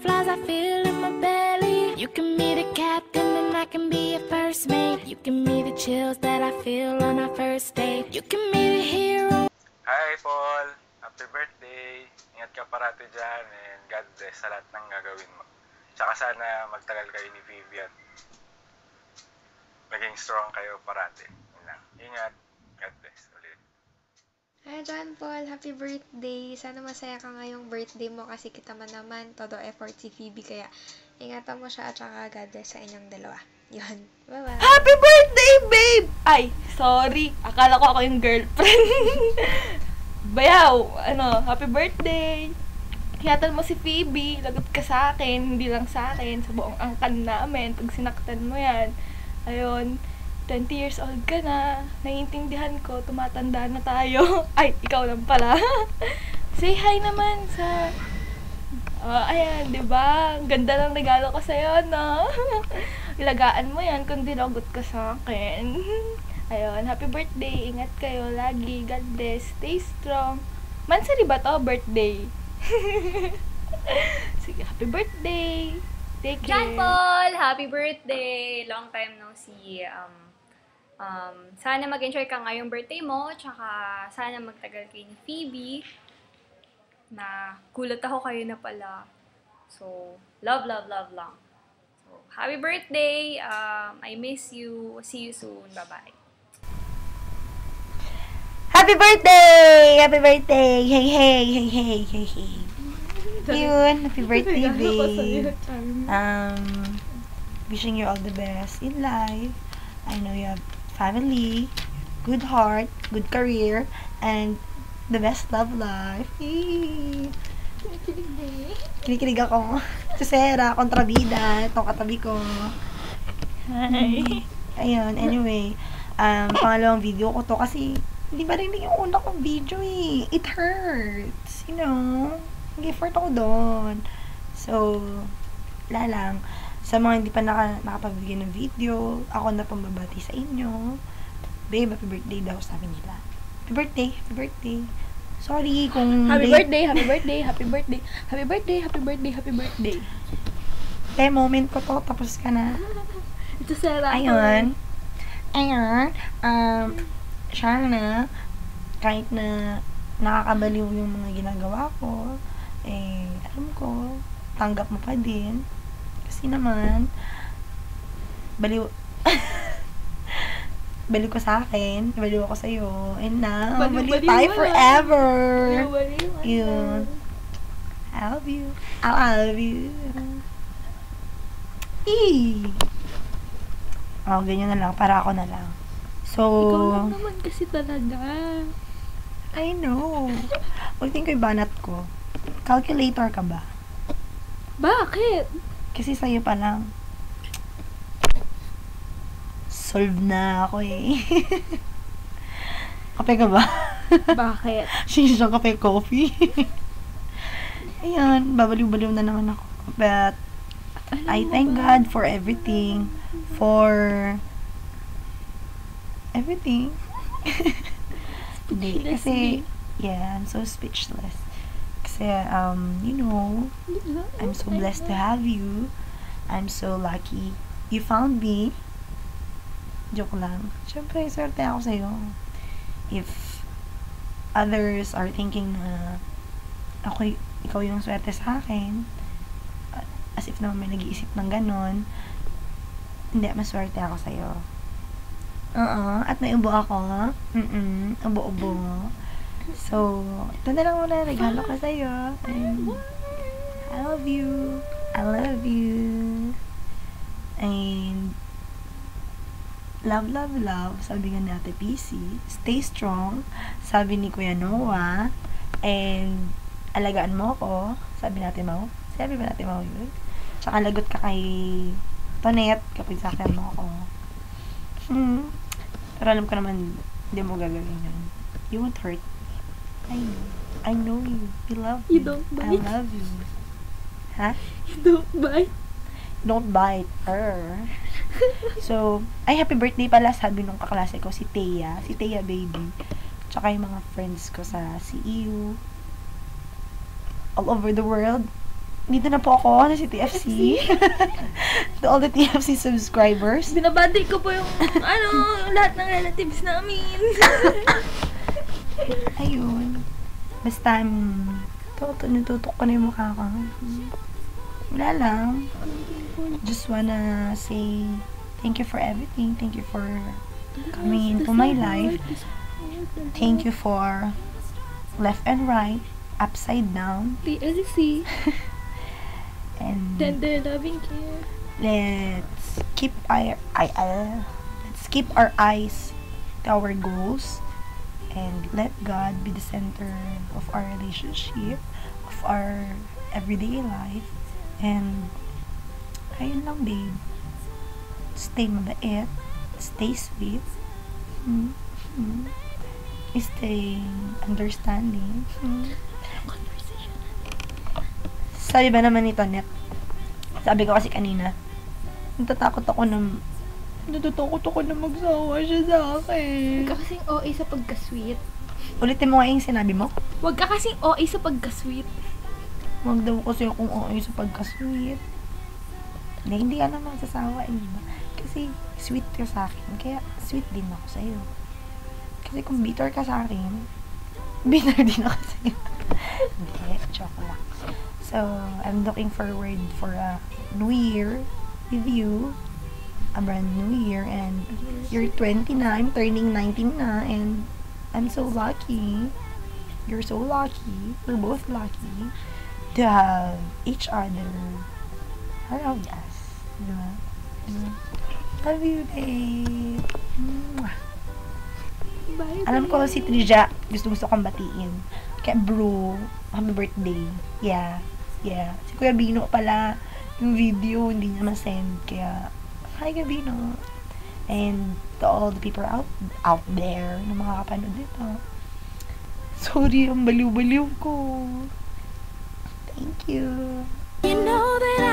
butterflies I feel in my belly. You can be the captain and I can be your first mate. You can be the chills that I feel on our first date. You can be the hero. Hi, Paul! Happy birthday! Ingat ka parati dyan and God bless sa lahat ng gagawin mo. Tsaka sana magtagal kayo ni Phoebe at maging strong kayo parati. Yun lang. Ingat. God bless ulit. Hi, John Paul. Happy birthday. Sana masaya ka ngayong birthday mo kasi kita man naman. Todo effort si Phoebe. Kaya ingatan mo siya at saka God bless sa inyong dalawa. Yun. Bye-bye. Happy birthday, babe! Ay, sorry. Akala ko ako yung girlfriend. Bayaw, happy birthday. Ingatan mo si Phoebe. Lagot ka sa akin. Hindi lang sa akin. Sa buong angkan namin. Pag sinaktan mo yan. Ayun. 20 years old ka na. Naiintindihan ko. Tumatanda na tayo. Ay, ikaw lang pala. Say hi naman sa... ayan, diba? Ganda lang regalo ko sa'yo, no? Ilagaan mo yan kung dinagot ka sa akin. Ayun, happy birthday. Ingat kayo lagi. God bless. Stay strong. Mansari ba to? Birthday. Sige, happy birthday. Take care. John Paul, happy birthday! Long time no see. Sana mag-enjoy ka ngayong birthday mo, tsaka sana magtagal kayo ni Phoebe. Na gulat ako kayo na pala. So, love, love, love lang. So, happy birthday! I miss you. See you soon. Bye-bye. Happy birthday! Happy birthday! Hey, hey, hey, hey, hey, hey. Yun, happy birthday, babe. Wishing you all the best in life. I know you have family, good heart, good career, and the best love life. Hey. Kinikilig ako. Susera, kontrabida, itong katabi ko. Hi. Ayun, anyway. Pangalawang video ko to kasi hindi ba rin yung una kong video eh. It hurts, you know. Nag-effort ako doon. So, wala lang. Sa mga hindi pa nakapagbigay ng video, ako na pambabati sa inyo. Babe, happy birthday daw, sabi nila. Happy birthday, happy birthday. Sorry kung... Happy birthday, happy birthday, happy birthday, happy birthday, happy birthday, happy birthday. Moment ko to, tapos ka na. Ito Sarah. Ayun. Sana, kahit na nakakabaliw yung mga ginagawa ko, alam ko, tanggap mo pa din. Kasi naman, baliw ko sa akin, baliw ako sa'yo, and now, baliw tayo forever. Yun. I love you. I love you. Ganyan na lang, para ako na lang. So, ikaw lang naman kasi talaga. I know. Ulitin ko yung banat ko. Calculator ka ba? Bakit? Kasi sa'yo pa lang. Solve na ako eh. Kape ka ba? Bakit? Sisang kape, coffee. Ayan, babaliw-baliw na naman ako. But, I thank God for everything. For everything. Hindi, kasi, yeah, I'm so speechless. Kasi, you know, I'm so blessed to have you. I'm so lucky. You found me. Joke lang. Siyempre, swerte ako sa'yo. If others are thinking na ikaw yung swerte sa akin, as if naman may nag-iisip ng ganon, hindi, maswerte ako sa'yo. At may ubo ako. Ubo-ubo. So, ito na lang muna, regalo ko sa'yo. And, I love you. I love you. And, love, love, love. Sabi nga ni Ate PC. Stay strong. Sabi ni Kuya Noah. And, alagaan mo ko. Sabi natin Mau. Sabi ba natin Mau yun? Tsaka lagot ka kay Tonet kapag sakyan mo ako. Pero alam ko naman, hindi mo gagawin yun. You won't hurt me. I know you. You love me. You don't bite. I love you. Ha? You don't bite. Don't bite her. So, ay happy birthday pala sabi nung kaklase ko, si Thea baby. Tsaka yung mga friends ko sa CEU. All over the world. dito na po ako na si TFC. To all the TFC subscribers. Binabati ko po yung, lahat ng relatives namin. Ayun. Basta, natutok ko na yung mukha ko. Wala lang. Just wanna say thank you for everything. Thank you for coming into my life. Thank you for left and right, upside down. TLC. And Tender loving care. let's keep our eyes to our goals and let God be the center of our relationship, of our everyday life. And ayun lang, babe. Stay mabait, stay sweet, stay understanding. Sabi ba naman nito, Net? Sabi ko kasi kanina, natatakot ako na magsawa siya sa akin. Huwag ka kasing OA sa pagka-sweet. Ulitin mo nga yung sinabi mo? Huwag ka kasing OA sa pagka-sweet. Huwag daw kasi akong okay sa pagka-sweet. Hindi ka naman magsasawa, diba? Kasi sweet ka sa akin, kaya sweet din ako sa'yo. Kasi kung bitter ka sa akin, bitter din ako sa'yo. Hindi, joke lang. So, I'm looking forward for a new year with you. A brand new year. And you're 20 na. I'm turning 19 na. And I'm so lucky. You're so lucky. We're both lucky to have each other around us. Diba? Love you, babe. Mwah. Bye. Alam ko si Trija, gusto kong batiin. Kaya bro, happy birthday. Yeah. Si Kuya Bino pala, yung video, hindi niya ma-send. Kaya, hi Kuya Bino. And to all the people out there na makakapanood dito. Sorry, ang baliw-baliw ko. Thank you. You know that